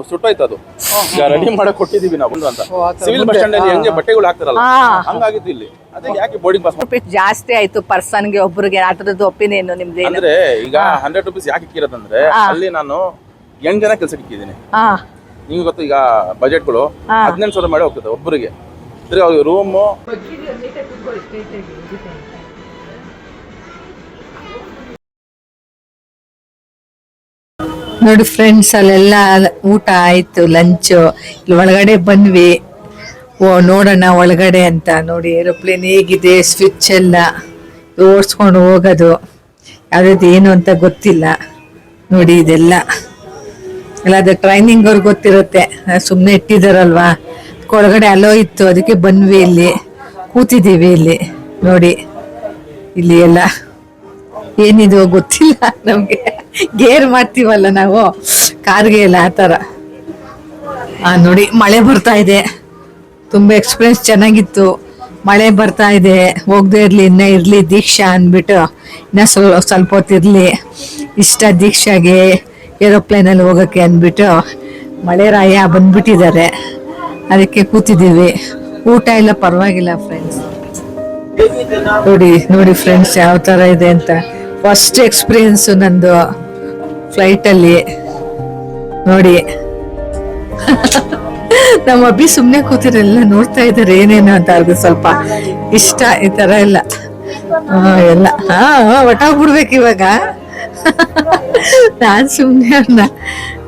ಸುಟ್ಟೋಯ್ತು ಅದು. ಈಗ ರೆಡಿ ಮಾಡಕ್ ಕೊಟ್ಟಿದೀವಿ ನಾವು ಅಂತ. ಸಿವಿಲ್ ಬಸ್ ಸ್ಟ್ಯಾಂಡ್ ಅಲ್ಲಿ ಹೆಂಗೆ ಬಟ್ಟೆಗಳು ಹಾಕ್ತಾರಲ್ಲ ಹಂಗಾಗಿತ್ತು ಇಲ್ಲಿ. ಅದೇ ಯಾಕೆ ಬೋರ್ಡಿಂಗ್ ಪಾಸ್ ಜಾಸ್ತಿ ಆಯ್ತು ಪರ್ಸನ್ಗೆ ಒಬ್ಬರಿಗೆ ಅದ್ರದ್ದು ಒಪಿನಿಯನ್ ನಿಮ್ದು ಅಂದ್ರೆ ಈಗ 100 ರೂಪೀಸ್ ಯಾಕೆ ಇಕ್ಕಿರೋದಂದ್ರೆ ಅಲ್ಲಿ ನಾನು 8 ಜನ ಕೆಲ್ಸಕ್ಕೆ ಇಕ್ಕಿದ್ದೀನಿ. ನಿಮ್ಗೆ ಗೊತ್ತು ಈಗ ಬಜೆಟ್ಗಳು 15,000 ಮಾಡಿ ಹೋಗ್ತದೆ ಒಬ್ಬರಿಗೆ. ರೂಮ್ ನೋಡಿ ಫ್ರೆಂಡ್ಸ್, ಅಲ್ಲೆಲ್ಲ ಊಟ ಆಯ್ತು, ಲಂಚ್. ಇಲ್ಲಿ ಒಳಗಡೆ ಬಂದ್ವಿ. ನೋಡೋಣ ಒಳಗಡೆ ಅಂತ. ನೋಡಿ ಏರೋಪ್ಲೇನ್ ಹೇಗಿದೆ, ಸ್ವಿಚ್ ಎಲ್ಲ ಓಡಿಸ್ಕೊಂಡು ಹೋಗೋದು. ಯಾವ್ದು ಏನು ಅಂತ ಗೊತ್ತಿಲ್ಲ. ನೋಡಿ ಇದೆಲ್ಲ ಎಲ್ಲ ಅದು ಟ್ರೈನಿಂಗ್ ಅವ್ರಿಗೆ ಗೊತ್ತಿರುತ್ತೆ. ಸುಮ್ಮನೆ ಇಟ್ಟಿದಾರಲ್ವಾ. ಒಳಗಡೆ ಅಲೋ ಇತ್ತು, ಅದಕ್ಕೆ ಬಂದ್ವಿ. ಇಲ್ಲಿ ಕೂತಿದ್ದೀವಿ. ಇಲ್ಲಿ ನೋಡಿ, ಇಲ್ಲಿ ಎಲ್ಲ ಏನಿದು ಗೊತ್ತಿಲ್ಲ ನಮ್ಗೆ. ಗೇರ್ ಮಾಡ್ತೀವಲ್ಲ ನಾವು ಕಾರ್ಗೆ ಎಲ್ಲ, ಆ ಥರ. ನೋಡಿ ಮಳೆ ಬರ್ತಾ ಇದೆ. ತುಂಬ ಎಕ್ಸ್ಪೀರಿಯನ್ಸ್ ಚೆನ್ನಾಗಿತ್ತು. ಮಳೆ ಬರ್ತಾ ಇದೆ, ಹೋಗದೆ ಇರಲಿ, ಇನ್ನೂ ಇರಲಿ ದೀಕ್ಷಾ ಅಂದ್ಬಿಟ್ಟು ಇನ್ನೂ ಸ್ವಲ್ಪ ಹೊತ್ತು ಇರಲಿ. ಇಷ್ಟ ದೀಕ್ಷಾಗೆ ಏರೋಪ್ಲೇನಲ್ಲಿ ಹೋಗೋಕ್ಕೆ ಅಂದ್ಬಿಟ್ಟು ಮಳೆ ರಾಯ ಬಂದ್ಬಿಟ್ಟಿದ್ದಾರೆ. ಅದಕ್ಕೆ ಕೂತಿದ್ದೀವಿ. ಊಟ ಎಲ್ಲ ಪರವಾಗಿಲ್ಲ ಫ್ರೆಂಡ್ಸ್. ನೋಡಿ ಫ್ರೆಂಡ್ಸ್ ಯಾವ ಥರ ಇದೆ ಅಂತ. ಫಸ್ಟ್ ಎಕ್ಸ್ಪೀರಿಯನ್ಸು ನಂದು ಫ್ಲೈಟಲ್ಲಿ. ನೋಡಿ ನಮ್ಮ ಅಬ್ಬಿ ಸುಮ್ಮನೆ ಕೂತಿರೆಲ್ಲ ನೋಡ್ತಾ ಇದ್ದಾರೆ ಏನೇನು ಅಂತ. ಅವ್ರಿಗೆ ಸ್ವಲ್ಪ ಇಷ್ಟ ಈ ಥರ ಎಲ್ಲ ಎಲ್ಲ ಹೊಟ್ಟೋಗ್ಬಿಡ್ಬೇಕು ಇವಾಗ. ನಾನು ಸುಮ್ಮನೆ ಅವ್ರನ್ನ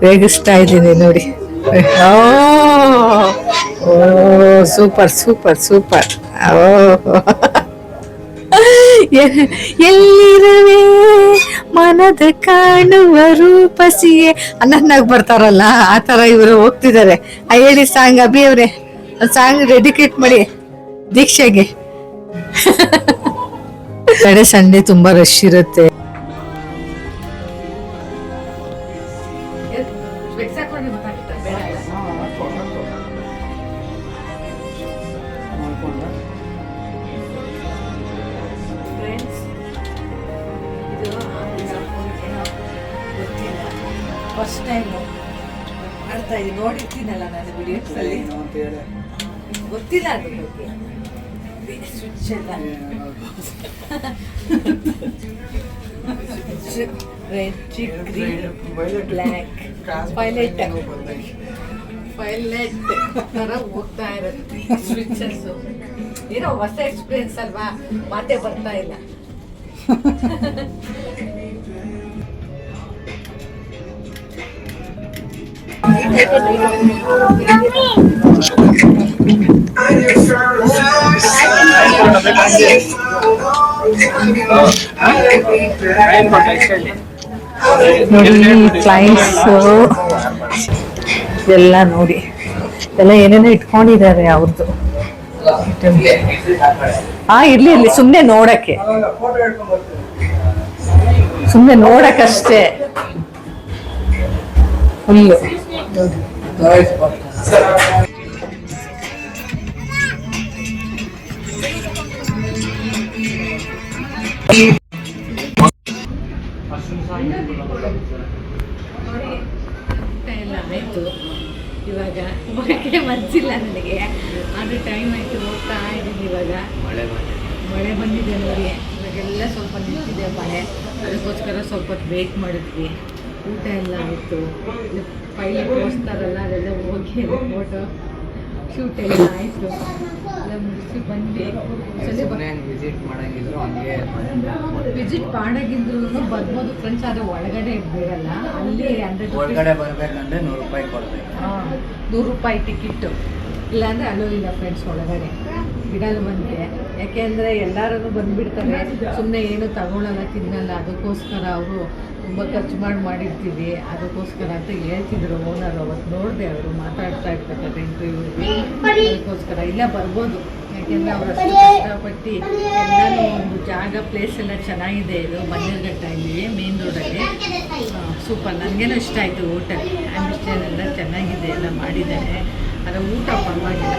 ರೇಗಿಸ್ತಾ ಇದ್ದೀನಿ. ನೋಡಿ, ಓ ಸೂಪರ್ ಸೂಪರ್ ಸೂಪರ್. ಎಲ್ಲಿರುವೆ ಮನದ ಕಾಣುವ ರೂಪಸಿಯೇ ಅನ್ನೋದ್ನಾಗ ಬರ್ತಾರಲ್ಲ, ಆ ಥರ ಇವರು ಹೋಗ್ತಿದ್ದಾರೆ. ಹೇಳಿ ಸಾಂಗ್ ಅಭಿ ಅವ್ರೆ, ಸಾಂಗ್ ಡೆಡಿಕೇಟ್ ಮಾಡಿ ದೀಕ್ಷೆಗೆ. ಕಡೆ ಸಂಡೇ ತುಂಬಾ ರಶ್ ಇರುತ್ತೆ. ಫಸ್ಟ್ ಟೈಮ್ ಮಾಡ್ತಾ ಇದ್ದೀನಿ. ನೋಡಿರ್ತೀನಲ್ಲ ನಾನು ವಿಡಿಯೋಸಲ್ಲಿ, ಗೊತ್ತಿಲ್ಲ ಅದ್ರ ಬಗ್ಗೆ. ಸ್ವಿಚ್ ಎಲ್ಲ ರೆಡ್, ಗ್ರೀನ್, ಬ್ಲ್ಯಾಕ್, ಪೈಲಟ್ ಥರ ಹೋಗ್ತಾ ಇರುತ್ತೆ ಸ್ವಿಚಸ್ಸು. ಏನೋ ಹೊಸ ಎಕ್ಸ್ಪೀರಿಯನ್ಸ್ ಅಲ್ವಾ, ಮಾತೇ ಬರ್ತಾ ಇಲ್ಲ. ಕ್ಲೈಂಟ್ಸ್ ಎಲ್ಲ ನೋಡಿ, ಎಲ್ಲ ಏನೇನೋ ಇಟ್ಕೊಂಡಿದ್ದಾರೆ ಅವ್ರದ್ದು. ಇರ್ಲಿ ಸುಮ್ಮನೆ ನೋಡಕ್ಕೆ, ಸುಮ್ಮನೆ ನೋಡಕ್ಕಷ್ಟೇ. ಫುಲ್ಲು ಎಲ್ಲ ಆಯಿತು. ಇವಾಗ ಹೋಗೋಕ್ಕೆ ಮನಸ್ಸಿಲ್ಲ ನನಗೆ, ಆದರೂ ಟೈಮ್ ಆಯಿತು, ಹೋಗ್ತಾ ಇದ್ದೀನಿ. ಇವಾಗ ಮಳೆ ಬಂದಿದೆ ನೋಡಿ. ಇವಾಗೆಲ್ಲ ಸ್ವಲ್ಪ ನಿಂತಿದೆ ಮಳೆ, ಅದಕ್ಕೋಸ್ಕರ ಸ್ವಲ್ಪ ಹೊತ್ತು ವೇಟ್ ಮಾಡಿದ್ವಿ. ಊಟ ಎಲ್ಲ ಆಯಿತು. ಪೈಲಟ್ ತೋರಿಸ್ತಾರಲ್ಲ ಅದೆಲ್ಲ ಹೋಗಿ ಫೋಟೋ ಶೂಟ್ ಎಲ್ಲ ಆಯಿತು. ಎಲ್ಲ ಮುಗಿಸಿ ಬಂದು ವಿಸಿಟ್ ಮಾಡೋಗಿದ್ರು ಬರ್ಬೋದು ಫ್ರೆಂಡ್ಸ್. ಆದರೆ ಒಳಗಡೆ ಬಿಡಲ್ಲ. ಅಲ್ಲಿ ಒಳಗಡೆ ಬರಬೇಕಂದ್ರೆ 100 ರೂಪಾಯಿ ಕೊಡಬೇಕು. 100 ರೂಪಾಯಿ ಟಿಕೆಟು, ಇಲ್ಲಾಂದರೆ ಅಲೋ ಇಲ್ಲ ಫ್ರೆಂಡ್ಸ್. ಒಳಗಡೆ ಬಿಡಲು ಬಂದೆ. ಯಾಕೆಂದರೆ ಎಲ್ಲರೂ ಬಂದುಬಿಡ್ತಾರೆ, ಸುಮ್ಮನೆ ಏನು ತಗೊಳ್ಳಲ್ಲ, ತಿನ್ನಲ್ಲ. ಅದಕ್ಕೋಸ್ಕರ ಅವರು ತುಂಬ ಖರ್ಚು ಮಾಡಿರ್ತೀವಿ, ಅದಕ್ಕೋಸ್ಕರ ಅಂತ ಹೇಳ್ತಿದ್ರು ಓನರ್. ಅವತ್ತು ನೋಡಿದೆ, ಅವರು ಮಾತಾಡ್ತಾ ಇರ್ಬೇಕಾದ್ರೆ ಇಂಟರ್ವ್ಯೂಗೆ. ಅದಕ್ಕೋಸ್ಕರ ಇಲ್ಲ ಬರ್ಬೋದು, ಯಾಕೆಂದರೆ ಅವರು ಅಷ್ಟು ಕಷ್ಟಪಟ್ಟು ಎಲ್ಲನೂ ಒಂದು ಜಾಗ ಪ್ಲೇಸ್ ಎಲ್ಲ ಚೆನ್ನಾಗಿದೆ. ಇದು ಬನ್ನೇರುಘಟ್ಟ, ಇಲ್ಲಿ ಮೇನ್ ರೋಡಲ್ಲಿ. ಸೂಪರ್, ನನಗೇನೋ ಇಷ್ಟ ಆಯಿತು. ಹೋಟೆಲ್ ಆ್ಯಂಬಿಷನ್ ಎಲ್ಲ ಚೆನ್ನಾಗಿದೆ, ಎಲ್ಲ ಮಾಡಿದ್ದಾರೆ. ಅದರ ಊಟ ಪರವಾಗಿಲ್ಲ.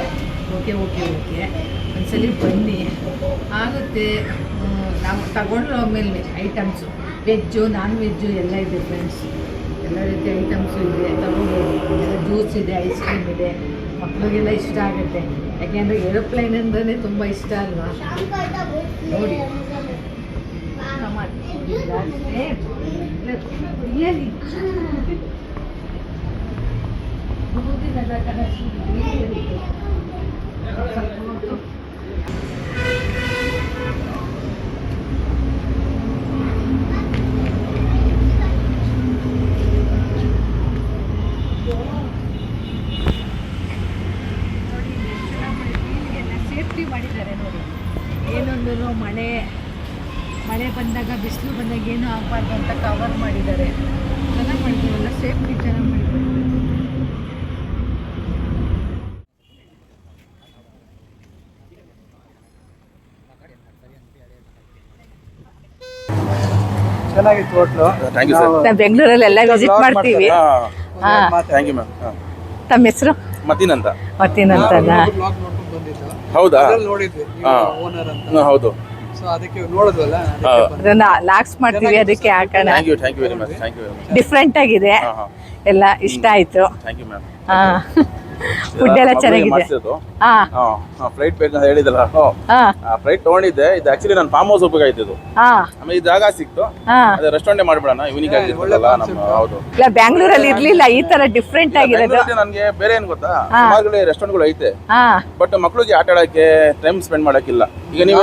ಓಕೆ ಒಂದ್ಸಲಿ ಬನ್ನಿ, ಆಗುತ್ತೆ. ನಾವು ತಗೊಂಡ್ರು ಆಮೇಲೆ ಐಟಮ್ಸು ವೆಜ್ಜು ನಾನ್ ವೆಜ್ಜು ಎಲ್ಲ ಇದೆ ಫ್ರೆಂಡ್ಸ್. ಎಲ್ಲ ರೀತಿ ಐಟಮ್ಸು ಇದೆ, ತಗೋಬೋದು. ಜ್ಯೂಸ್ ಇದೆ, ಐಸ್ ಕ್ರೀಮ್ ಇದೆ, ಮಕ್ಕಳಿಗೆಲ್ಲ ಇಷ್ಟ ಆಗುತ್ತೆ. ಯಾಕೆಂದರೆ ಏರೋಪ್ಲೇನ್ ಅಂದ್ರೆ ತುಂಬ ಇಷ್ಟ ಅಲ್ವಾ. ನೋಡಿ ಸೇಫ್ಟಿ ಮಾಡಿದ್ದಾರೆ ನೋಡಿ. ಏನೊಂದು ಮಳೆ ಬಂದಾಗ, ಬಿಸಿಲು ಬಂದಾಗ ಏನೂ ಆಗಬಾರ್ದು ಅಂತ ಕವರ್ ಮಾಡಿದ್ದಾರೆ. ಚೆನ್ನಾಗಿ ಮಾಡಿದ್ದಾರಲ್ಲ, ಸೇಫ್ಟಿ ಚೆನ್ನಾಗಿ ಮಾಡಿದ್ದಾರೆ. ಚೆನ್ನಾಗಿತ್ತು ಹೋಟ್ಲು. Thank you sir. ನಾವು ಬೆಂಗಳೂರಲ್ಲಿ ಎಲ್ಲ ವಿಸಿಟ್ ಮಾಡ್ತೀವಿ. Thank you ma'am. ತಮ್ಮ ಹೆಸರು? ಮತೀನ್ ಅಂತ. ಮತ್ತೀನ್ ಅಂತನಾ? ಬ್ಲಾಗ್ ನೋಡ್ಕೊಂಡು ಬಂದಿದ್ದು. ಹೌದಾ? ಅದ್ರಲ್ಲಿ ನೋಡಿದ್ವಿ ಓನರ್ ಅಂತ. ಹೌದು. ಸೊ ಅದಕ್ಕೆ ನೋಡಿದ್ವಲ್ಲ, ಅದನ್ನ ಲಾಕ್ಸ್ ಮಾಡ್ತೀವಿ, ಅದಕ್ಕೆ ಹಾಕೋಣ. Thank you very much. Thank you very much. Different ಆಗಿದೆ, ಎಲ್ಲ ಇಷ್ಟ ಆಯ್ತು. Thank you ma'am. ಫುಡ್ ಎಲ್ಲ ಚೆನ್ನಾಗಿದೆ. ಫ್ಲೈಟ್ ಬೇಕು ಅಂತ ಹೇಳಿದಲ್ಲ, ಫ್ಲೈಟ್ ತಗೊಂಡಿದ್ದೆ. ಇದು ಆಕ್ಚುಲಿ ನಾನು ಫಾರ್ಮ್ ಹೌಸ್ ಉಪಯೋಗಿದ್ದು. ಆಮೇಲೆ ಈ ಜಾಗ ಸಿಕ್ತು, ಅದೇ ರೆಸ್ಟೋರೆಂಟ್ ಮಾಡ್ಬಿಡೋಣ, ಯೂನಿಕ್ ಆಗಿರ್ತದಲ್ಲ ನಮ್ಮ. ಹೌದು. ಇಲ್ಲ, ಬ್ಯಾಂಗ್ಳೂರಲ್ಲಿ ಇರ್ಲಿಲ್ಲ ಈ ತರ ಡಿಫ್ರೆಂಟ್ ಆಗಿರೋದು. ನನ್ಗೆ ಬೇರೆ ಏನ್ ಗೊತ್ತಾ, ಸುಮಾರು ರೆಸ್ಟೋರೆಂಟ್ಗಳು ಐತೆ, ಬಟ್ ಮಕ್ಳಿಗೆ ಆಟ ಆಡಕ್ಕೆ ಟೈಮ್ ಸ್ಪೆಂಡ್ ಮಾಡಕ್ಕಿಲ್ಲ. ಈಗ ನೀವು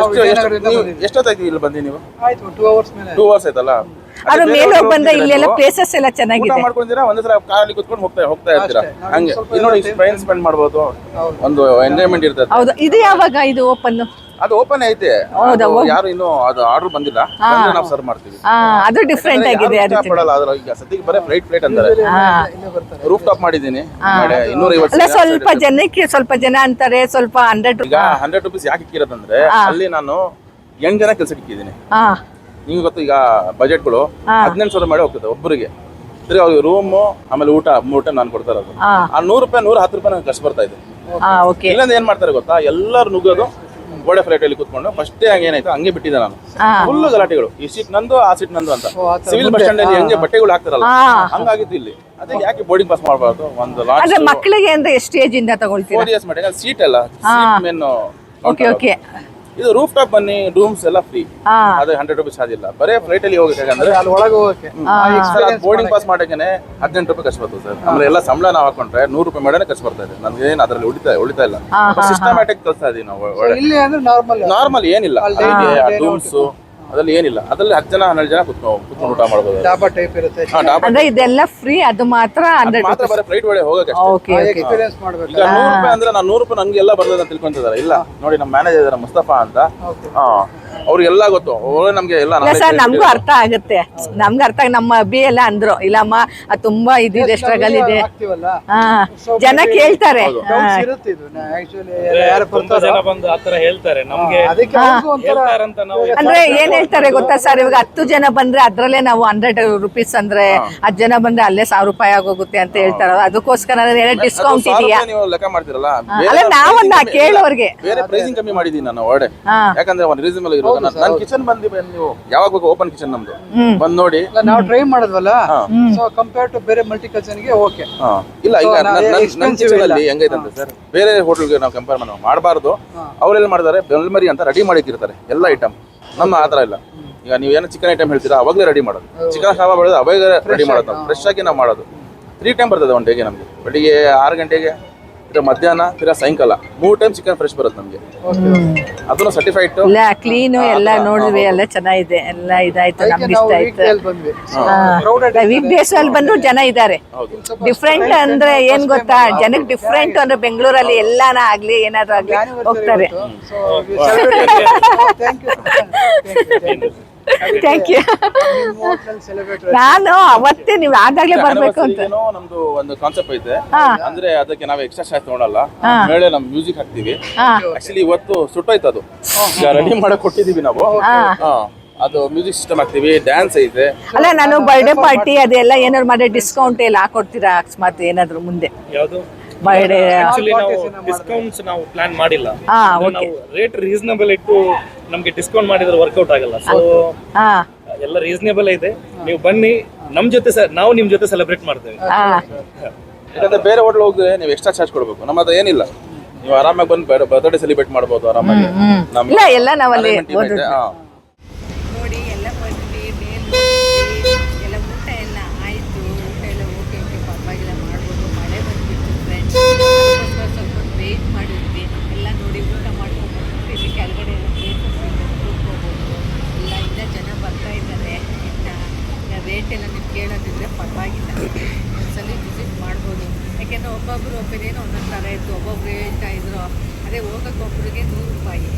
ಎಷ್ಟೊತ್ತಾಯ್ತು ಇಲ್ಲಿ ಬಂದಿ? ನೀವು ಆಯ್ತು 2 ಅವರ್ಸ್ ಮೇಲೆ. 2 ಅವರ್ಸ್ ಆಯ್ತಲ್ಲ. ಅದು ಮೇಲೆ ಹೋಗಿ ಬಂದ ಇಲ್ಲೆಲ್ಲ ಪ್ಲೇಸಸ್ ಎಲ್ಲ ಚೆನ್ನಾಗಿದೆ. ಮಾಡ್ಕೊಂಡಿರಾ, ಒಂದೇ ಸಲ ಕಾರಲ್ಲಿ ಕುತ್ಕೊಂಡು ಹೋಗ್ತಾ ಇರ್ತೀರಾ. ಹಂಗೆ ಇಲ್ಲಿ ನೋಡಿ, ಟೈಮ್ ಸ್ಪೆಂಡ್ ಮಾಡ್ಬೋದು, ಒಂದು ಎಂಜಾಯ್ಮೆಂಟ್ ಇರ್ತದೆ. ಹೌದು. ಇದು ಯಾವಾಗ ಇದು ಓಪನ್? ಅದು ಓಪನ್ ಐತೆ, ಯಾರು ಇನ್ನು ಅದು ಆರ್ಡರ್ ಬಂದಿಲ್ಲ, ನಾವು ಸರ್ವ್ ಮಾಡ್ತೀವಿ. ಅದು ಡಿಫ್ರೆಂಟ್ ಆಗಿದೆ. ಪಡಲ್ಲ ಅದ್ರ. ಈಗ ಸದ್ಯಕ್ಕೆ ಬರೀ ಫ್ಲೈಟ್ ಅಂತಾರೆ. ರೂಫ್ ಟಾಪ್ ಮಾಡಿದೀನಿ, 250. ಸ್ವಲ್ಪ ಜನ ಅಂತಾರೆ, ಸ್ವಲ್ಪ 100. ಈಗ 100 ರೂಪೀಸ್ ಯಾಕೆ ಇಕ್ಕಿರೋದಂದ್ರೆ, ಅಲ್ಲಿ ನಾನು 8 ಜನ ಕೆಲಸ ಇಕ್ಕಿದ್ದೀನಿ. ನಿಮ್ಗೆ ಗೊತ್ತು, ಈಗ ಬಜೆಟ್ಗಳು 15,000 ಮಾಡಿ ಹೋಗ್ತದೆ ಒಬ್ಬರಿಗೆ. ತಿರ್ಗಿ ಅವ್ರಿಗೆ ರೂಮು, ಆಮೇಲೆ ಊಟ 3 ಟೈಮ್ ನಾನು ಕೊಡ್ತಾ ಇರೋದು. ಆ 100 ರೂಪಾಯಿ 110 ರೂಪಾಯಿ ನಂಗೆ ಖರ್ಚು ಬರ್ತಾ ಇದೆ. ಇಲ್ಲಂದ್ರೆ ಏನ್ ಮಾಡ್ತಾರೆ ಗೊತ್ತಾ, ಎಲ್ಲರೂ ನುಗ್ಗೋದು ಗೋಡೆ ಫ್ಲೈಟ್ ಅಲ್ಲಿ ಕೂತ್ಕೊಂಡು. ಫಸ್ಟ್ ಹಂಗೆ ಏನಾಯ್ತು, ಹಂಗೆ ಬಿಟ್ಟಿದ್ದೆ ನಾನು. ಫುಲ್ ಗಲಾಟೆಗಳು, ಈ ಸೀಟ್ ನಂದು, ಆ ಸೀಟ್ ನಂದು ಅಂತ. ಸಿವಿಲ್ ಬಸ್ ಸ್ಟ್ಯಾಂಡ್ ಅಲ್ಲಿ ಹೆಂಗೆ ಬಟ್ಟೆಗಳು ಹಾಕ್ತಾರಲ್ಲ, ಹಂಗಾಗಿತ್ತು ಇಲ್ಲಿ. ಅದೇ ಯಾಕೆ ಬೋರ್ಡಿಂಗ್ ಪಾಸ್ ಮಾಡಬಾರ್ದು? ಒಂದು ಲಾಂಚ್ ಮಕ್ಕಳಿಗೆ ಅಂದ್ರೆ ಎಷ್ಟು ಏಜ್ ಇಂದ ತಗೊಳ್ತೀರಾ? 4 years ಮಾಡಿ. ಸೀಟ್ ಎಲ್ಲ ಮೇನ್. ಓಕೆ. ಇದು ರೂಫ್ ಟಾಪ್ ಬನ್ನಿ, ರೂಮ್ಸ್ ಎಲ್ಲ ಫ್ರೀ. ಅದೇ 100 ರೂಪೀಸ್ ಅದಿಲ್ಲ. ಬರೇ ಫ್ಲೈಟ್ ಅಲ್ಲಿ ಹೋಗಬೇಕಂದ್ರೆ ಅಲ್ಲಿ ಒಳಗೆ ಹೋಗಕ್ಕೆ ಬೋರ್ಡಿಂಗ್ ಪಾಸ್ ಮಾಡಕ್ಕೆ 18 ರೂಪಾಯಿ ಖರ್ಚು ಬರ್ತದೆ ಸರ್. ಆಮೇಲೆ ಎಲ್ಲ ಸಂಬಳ ನಾವು ಹಾಕೊಂಡ್ರೆ 100 ರೂಪಾಯಿ ಮಾಡೇ ಖರ್ಚು ಬರ್ತಾ ಇದೆ. ನಮ್ಗೆ ಏನು ಅದರಲ್ಲಿ ಉಳಿತಾ ಇಲ್ಲ. ಸಿಸ್ಟಮ್ಯಾಟಿಕ್ ಕಲ್ಸ್ತಾ ಇದೀವಿ ನಾವು. ಇಲ್ಲಿ ಅಂದ್ರೆ ನಾರ್ಮಲ್ ಏನಿಲ್ಲ, ರೂಮ್ಸ್ ಅದ್ರಲ್ಲಿ ಏನಿಲ್ಲ. ಅದ್ರಲ್ಲಿ 10 ಜನ 12 ಜನ ಕುತ್ಕೊಂಡು ಊಟ ಮಾಡಬಹುದು. ಡಾಬಾ ಟೈಪ್ ಇರುತ್ತೆ. ಅಂದ್ರೆ ಇದೆಲ್ಲ ಫ್ರೀ, ಅದು ಮಾತ್ರ 100 ಮಾತ್ರ ಬರೀ ಫ್ಲೈಟ್ ಒಳಗೆ ಹೋಗಕ್ಕೆ. ಎಕ್ಸ್ಪೀರಿಯನ್ಸ್ ಮಾಡಬೇಕು. ಈಗ 100 ರೂಪಾಯಿ ಅಂದ್ರೆ ನಾನು 100 ರೂಪಾಯಿ ನಂಗೆ ಎಲ್ಲ ಬರ್ತದೆ ಅಂತ ತಿಳ್ಕೊಂತಿದ್ದಾರೆ. ಇಲ್ಲ ನೋಡಿ, ನಮ್ಮ ಮ್ಯಾನೇಜರ್ ಇದ್ದಾರೆ ಮುಸ್ತಫಾ ಅಂತ, ಅವ್ರಿಗೆಲ್ಲ ಗೊತ್ತು. ಅವರೇ ನಮ್ಗೆ ಎಲ್ಲ ಸರ್, ನಮ್ಗೂ ಅರ್ಥ ಆಗುತ್ತೆ. ನಮ್ಗೆ ಅರ್ಥ ನಮ್ಮ ಅಬ್ಬಿ ಎಲ್ಲ ಅಂದ್ರು, ಇಲ್ಲಮ್ಮ ಅದು ತುಂಬಾ ಇದಿದೆ, ಸ್ಟ್ರಗಲ್ ಇದೆ. ಜನ ಕೇಳ್ತಾರೆ. ಅಂದ್ರೆ ಏನ್ ಹೇಳ್ತಾರೆ ಗೊತ್ತಾ ಸರ್, ಇವಾಗ 10 ಜನ ಬಂದ್ರೆ ಅದ್ರಲ್ಲೇ ನಾವು 100 ರೂಪೀಸ್ ಅಂದ್ರೆ 10 ಜನ ಬಂದ್ರೆ ಅಲ್ಲೇ 1000 ರೂಪಾಯಿ ಆಗೋಗುತ್ತೆ ಅಂತ ಹೇಳ್ತಾರ. ಅದಕ್ಕೋಸ್ಕರ ಡಿಸ್ಕೌಂಟ್ ಇದೆಯಾ? ನೀವು ಲೆಕ್ಕ ಮಾಡ್ತಿರಲ್ಲ, ಅಲ್ಲ ನಾವೊಂದ ಕೇಳೋರ್ಗೆ ಬೇರೆ ಪ್ರೈಸಿಂಗ್ ಕಮ್ಮಿ ಮಾಡಿದೀನಿ ನಾನು ಒಡೆ. ಯಾಕಂದ್ರೆ ಒಂದು ರೀಸನಬಲ್ ಇರೋ ನನ್ನ ಕಿಚನ್ ಬಂದು ನೀವು ಯಾವಾಗ ಬೇಕು, ಓಪನ್ ಕಿಚನ್ ನಮ್ದು ಬಂದ್ ನೋಡಿ. ನಾವು ಟ್ರೈ ಮಾಡಿದ್ವಲ್ಲ, ಸೊ ಕಂಪೇರ್ ಟು ಬೇರೆ ಮಲ್ಟಿ ಕಿಚನ್ ಗೆ ಓಕೆ. ಇಲ್ಲ, ಈಗ ನನ್ನ ಕಿಚನ್ ಅಲ್ಲಿ ಹೆಂಗೈತೆ ಅಂತ ಸರ್, ಬೇರೆ ಹೋಟೆಲ್ಗೆ ನಾವು ಕಂಪೇರ್ ಮಾಡಬಾರ್ದು. ಅವ್ರೆಲ್ಲ ಮಾಡಿದಾರೆ, ಬೆಲ್ಮರಿ ಅಂತ ರೆಡಿ ಮಾಡಿಟ್ಟಿರ್ತಾರೆ ಎಲ್ಲ ಐಟಮ್. ನಮ್ಮ ಆತರ ಇಲ್ಲ. ಈಗ ನೀವು ಏನೋ ಚಿಕನ್ ಐಟಮ್ ಹೇಳ್ತೀರಾ, ಅವಾಗಲೇ ರೆಡಿ ಮಾಡೋದು. ಚಿಕನ್ ಕಬಾಬ್ ಮಾಡೋದು ಅವಾಗ ರೆಡಿ ಮಾಡೋದು. ಫ್ರೆಶ್ ಆಗಿ ನಾವು ಮಾಡೋದು. 3 ಟೈಮ್ ಬರ್ತದೆ ಒಂದು ಡೇಗೆ ನಮಗೆ. ಬೆಳಿಗ್ಗೆ 6 ಗಂಟೆಗೆ, ಮಧ್ಯಾಹ್ನ, ತಿರ್ಗಾ ಸಾಯಂಕಾಲ 3 ಟೈಮ್ ಚಿಕನ್ ಫ್ರೆಶ್ ಬರುತ್ತೆ ನಮಗೆ. ಅದನ್ನು ಸರ್ಟಿಫೈಡ್ ಇಲ್ಲ, ಕ್ಲೀನು ಎಲ್ಲ ನೋಡಿದ್ವಿ, ಎಲ್ಲ ಚೆನ್ನಾಗಿದೆ, ಎಲ್ಲ ಇದಾಯ್ತು, ನಮ್ಗೆ ಇಷ್ಟ ಆಯ್ತು. ವೀಕ್ ಡೇಸ್ ಅಲ್ಲಿ ಬಂದ್ರು ಜನ ಇದ್ದಾರೆ. ಡಿಫ್ರೆಂಟ್ ಅಂದ್ರೆ ಏನ್ ಗೊತ್ತಾ, ಜನಕ್ಕೆ ಡಿಫ್ರೆಂಟ್ ಅಂದ್ರೆ ಬೆಂಗಳೂರಲ್ಲಿ ಎಲ್ಲಾನ ಆಗ್ಲಿ ಏನಾದ್ರು ಆಗ್ಲಿ ಹೋಗ್ತಾರೆ. Thank you. ನಾನು ಅವತ್ತೇ ನೀವು ಆದಾಗ್ಲೇ ಬರ್ಬೇಕು ಅಂತ. ನಮ್ದು ಒಂದು ಕಾನ್ಸೆಪ್ಟ್ ಐತೆ, ಅಂದ್ರೆ ಅದಕ್ಕೆ ನಾವು ಎಕ್ಸ್ಟ್ರಾ ಚಾರ್ಜ್ ತಗೊಳಲ್ಲ. ಮೇಲೆ ನಮ್ ಮ್ಯೂಸಿಕ್ ಹಾಕ್ತಿವಿ. ಆಕ್ಚುಲಿ ಇವತ್ತು ಸುಟ್ಟೋಯ್ತು, ಅದು ರೆಡಿ ಮಾಡಕ್ ಕೊಟ್ಟಿದೀವಿ ನಾವು. ಅದು ಮ್ಯೂಸಿಕ್ ಸಿಸ್ಟಮ್ ಹಾಕ್ತಿವಿ, ಡ್ಯಾನ್ಸ್ ಐತೆ. ಅಲ್ಲ, ನಾನು ಬರ್ಡೇ ಪಾರ್ಟಿ ಅದೆಲ್ಲ ಏನಾದ್ರು ಮಾಡಿ ಡಿಸ್ಕೌಂಟ್ ಎಲ್ಲ ಹಾಕೊಡ್ತೀರಾ ಅಕಸ್ಮಾತ್ ಏನಾದ್ರು ಮುಂದೆ? ಬರ್ಡೇ ಡಿಸ್ಕೌಂಟ್ಸ್ ನಾವು ಪ್ಲಾನ್ ಮಾಡಿಲ್ಲ. ನಾವು ರೇಟ್ ರೀಸನಬಲ್ ಇಟ್ಟು ನಮ್ಗೆ ಡಿಸ್ಕೌಂಟ್ ಮಾಡಿದ್ರೆ ವರ್ಕೌಟ್ ಆಗಲ್ಲ. ಸೊ ಎಲ್ಲ ರೀಸನೇಬಲ್ ಇದೆ. ನೀವು ಬನ್ನಿ, ನಾವು ನಿಮ್ ಜೊತೆ ಸೆಲೆಬ್ರೇಟ್ ಮಾಡ್ತೇವೆ. ಯಾಕಂದ್ರೆ ಬೇರೆ ಹೋಟ್ಲ್ ಹೋದ್ರೆ ನೀವು ಎಕ್ಸ್ಟ್ರಾ ಚಾರ್ಜ್ ಕೊಡ್ಬೇಕು, ನಮ್ಮ ಹತ್ರ ಏನಿಲ್ಲ. ನೀವು ಆರಾಮಾಗಿ ಬಂದು ಬರ್ತ್ಡೇ ಸೆಲೆಬ್ರೇಟ್ ಮಾಡ್ಬೋದು ಆರಾಮಾಗಿ. ಇಲ್ಲ ಎಲ್ಲ ನಾವಲ್ಲಿ arrangement ಇದೆ. ಹಾ. ನೋಡಿ ಎಲ್ಲ ಬಂದ್ವಿ ಎಲ್ಲ ಊಟ ಎಲ್ಲ ಆಯಿತು. ಊಟ ಎಲ್ಲ ಓಕೆ ಪರವಾಗಿಲ್ಲ ಮಾಡ್ಬೋದು. ಮಳೆ ಬಂದ್ಬಿಟ್ಟು ಫ್ರೆಂಡ್ಸ್ ಸ್ವಲ್ಪ ವೆಯ್ಟ್ ಮಾಡಿದ್ವಿ ಎಲ್ಲ. ನೋಡಿ ಊಟ ಮಾಡ್ಕೊಂಡು ಇಲ್ಲಿ ಕೆಳಗಡೆ ಎಲ್ಲ ಪ್ಲೇಸಸ್ ಕೂತ್ಕೋಬೋದು. ಎಲ್ಲ ಇನ್ನ ಜನ ಬರ್ತಾ ಇದ್ದಾರೆ. ಇನ್ನು ರೇಟ್ ಎಲ್ಲ ನೀವು ಕೇಳೋದಿದ್ರೆ ಪರವಾಗಿಲ್ಲ, ಒಂದ್ಸಲಿ ವಿಸಿಟ್ ಮಾಡ್ಬೋದು. ಯಾಕೆಂದರೆ ಒಬ್ಬೊಬ್ಬರು ಒಬ್ಬರೇನೋ ಒಂದೊಂದು ಥರ ಇತ್ತು. ಒಬ್ಬೊಬ್ರು ಹೇಳ್ತಾ ಇದ್ರು ಅದೇ ಹೋಗೋಕ್ಕೆ ಒಬ್ಬರಿಗೆ 100 ರೂಪಾಯಿ,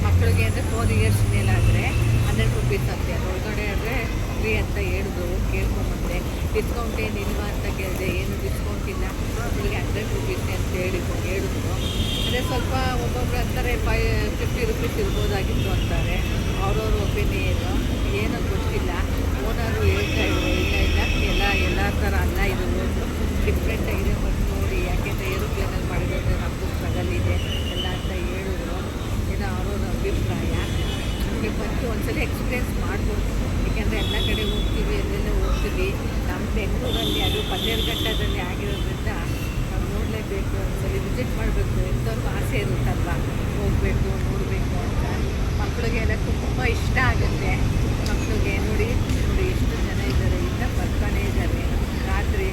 ಮಕ್ಕಳಿಗೆ ಅಂದರೆ 4 ಇಯರ್ಸ್ ಮೇಲಾದರೆ 100 ರುಪೀಸ್ ಅಂತೆ, ಒಳಗಡೆ ಆದರೆ ಫ್ರೀ ಅಂತ ಹೇಳಿದ್ರು. ಕೇಳ್ಕೊಂಬಂದೆ ಡಿಸ್ಕೌಂಟ್ ಏನಿಲ್ವಾ ಅಂತ ಕೇಳಿದೆ. ಏನು ಡಿಸ್ಕೌಂಟ್ ಇಲ್ಲ, ಮಕ್ಕಳಿಗೆ 100 ರುಪೀಸ್ ಅಂತ ಹೇಳಿದ್ರು. ಅದೇ ಸ್ವಲ್ಪ ಒಬ್ಬೊಬ್ರು ಅಂತಾರೆ 50 ರುಪೀಸ್ ಇರ್ಬೋದಾಗಿತ್ತು ಅಂತಾರೆ. ಅವ್ರವ್ರ ಒಪಿನಿಯನು ಏನೋ ಗೊತ್ತಿಲ್ಲ. ಓನರು ಹೇಳ್ತಾ ಇದ್ರು ಇಲ್ಲ ಎಲ್ಲ ಥರ ಅಲ್ಲ, ಇದು ಡಿಫ್ರೆಂಟ್ ಆಗಿದೆ ಮತ್ತು ನೋಡಿ, ಯಾಕೆಂದರೆ ಏರೋಪ್ಲೇನಲ್ಲಿ ಮಾಡಿರೋದ್ರೆ ನಮಗೂ ಸ್ಟ್ರಗಲ್ ಇದೆ ಎಲ್ಲ ಅಂತ ಹೇಳಿದ್ರು. ಏನೋ ಅವ್ರವ್ರ ಅಭಿಪ್ರಾಯ. ನಮಗೆ ಬಂದು ಒಂದ್ಸಲ ಎಕ್ಸ್ಪೀರಿಯೆನ್ಸ್ ಮಾಡ್ಬೋದು. ಏಕೆಂದರೆ ಎಲ್ಲ ಕಡೆ ಹೋಗ್ತೀವಿ, ಎಲ್ಲೆಲ್ಲ ಹೋಗ್ತೀವಿ. ನಮ್ಮ ಬೆಂಗಳೂರಲ್ಲಿ ಅದು ಬನ್ನೇರುಘಟ್ಟದಲ್ಲಿ ಆಗಿರೋದ್ರಿಂದ ನಾವು ನೋಡಲೇಬೇಕು, ಒಂದ್ಸಲ ವಿಸಿಟ್ ಮಾಡಬೇಕು. ಎಂಥವ್ರಿಗೂ ಆಸೆ ಇರುತ್ತಲ್ವ, ಹೋಗಬೇಕು ನೋಡಬೇಕು ಅಂತ. ಮಕ್ಕಳಿಗೆಲ್ಲ ತುಂಬ ಇಷ್ಟ ಆಗುತ್ತೆ. ಮಕ್ಕಳಿಗೆ ನೋಡಿ ಎಷ್ಟು ಜನ ಇದ್ದಾರೆ, ಇನ್ನೂ ಬರ್ತಾನೆ ಇದ್ದಾರೆ. ರಾತ್ರಿ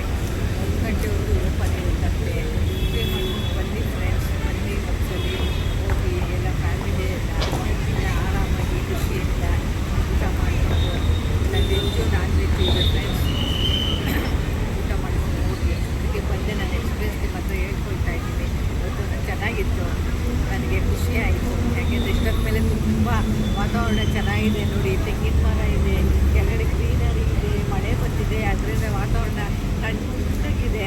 1 ಗಂಟೆವರೆಗೂ ಓಪನ್ ಇರುತ್ತಂತೆ. ಬನ್ನಿ ಫ್ರೆಂಡ್ಸ್, ಬನ್ನಿ ಒಂದ್ಸಲಿ ಹೋಗಿ ಎಲ್ಲ ಫ್ಯಾಮಿಲಿ ಎಲ್ಲ ಆರಾಮಾಗಿ ಖುಷಿಯಿಂದ ಊಟ ಮಾಡಿಕೊಂಡು ಎಲ್ಲ ವೆಜ್ಜು ನಾನ್ ವೆಜ್ಜು ಇದೆ ಫ್ರೆಂಡ್ಸ್. ಊಟ ಮಾಡ್ಕೊಂಡು ಹೋಗಿ ಅದಕ್ಕೆ ಬಂದೆ. ನಾನು ಎಕ್ಸ್ಪೀರಿಯನ್ಸ್ ನಿಮ್ಮ ಹತ್ರ ಹೇಳ್ಕೊಳ್ತಾ ಇದ್ದೀನಿ. ಇವತ್ತು ಚೆನ್ನಾಗಿತ್ತು, ನನಗೆ ಖುಷಿ ಆಯಿತು. ಯಾಕೆಂದರೆ ಇಷ್ಟೊತ್ತ ಮೇಲೆ ತುಂಬ ವಾತಾವರಣ ಚೆನ್ನಾಗಿದೆ. ನೋಡಿ ತೆಂಗಿನ ಮರ ಇದೆ, ಕೆಳಗಡೆ ಗ್ರೀನರಿ ಇದೆ, ಮಳೆ ಬಂದಿದೆ, ಅದರಿಂದ ವಾತಾವರಣ ತಣ್ಣಗಿದೆ.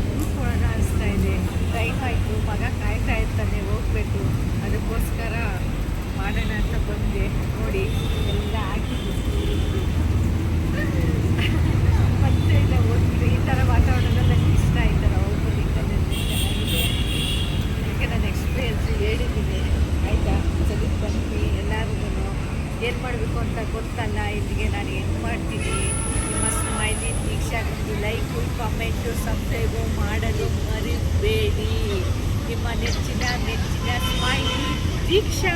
ಕೂತ್ಕೊಳ್ಳೋಣ ಅನಿಸ್ತಾ ಇದೆ. ಟೈಮ್ ಆಯಿತು, ಮಗ ಕಾಯ್ತಾ ಇರ್ತಾನೆ ಹೋಗಬೇಕು, ಅದಕ್ಕೋಸ್ಕರ ಮಾಡೋಣ ಅಂತ ಬಂದೆ. ನೋಡಿ ಎಲ್ಲ ಆಗಿದ್ದು ಮತ್ತೆ ಇಲ್ಲ ಹೋಗ್ತೀವಿ. ಈ ಥರ ವಾತಾವರಣದಲ್ಲಿ ನನಗೆ ಇಷ್ಟ ಆಯ್ತಲ್ಲ, ಹೋಗೋದಕ್ಕೆ ಚೆನ್ನಾಗಿದೆ. ಯಾಕೆ ನಾನು ಎಕ್ಸ್ಪೀರಿಯನ್ಸ್ ಹೇಳಿದ್ದೀನಿ ಆಯಿತಾ. ಸರಿ ಬನ್ನಿ ಎಲ್ಲರಿಗೂ. ಏನು ಮಾಡಬೇಕು ಅಂತ ಗೊತ್ತಲ್ಲ, ಇಲ್ಲಿಗೆ ನಾನು ಏನು ಮಾಡ್ತೀನಿ. ನಿಮ್ಮ ಸ್ಮೈಲಿ ದೀಕ್ಷಾ ಲೈಕು ಕಮೆಂಟು ಸಬ್ಸ್ಕ್ರೈಬು ಮಾಡಲು ಮರಿಬೇಡಿ. ನಿಮ್ಮ ನೆಚ್ಚಿನ ಸ್ಮೈಲಿ ದೀಕ್ಷಾ.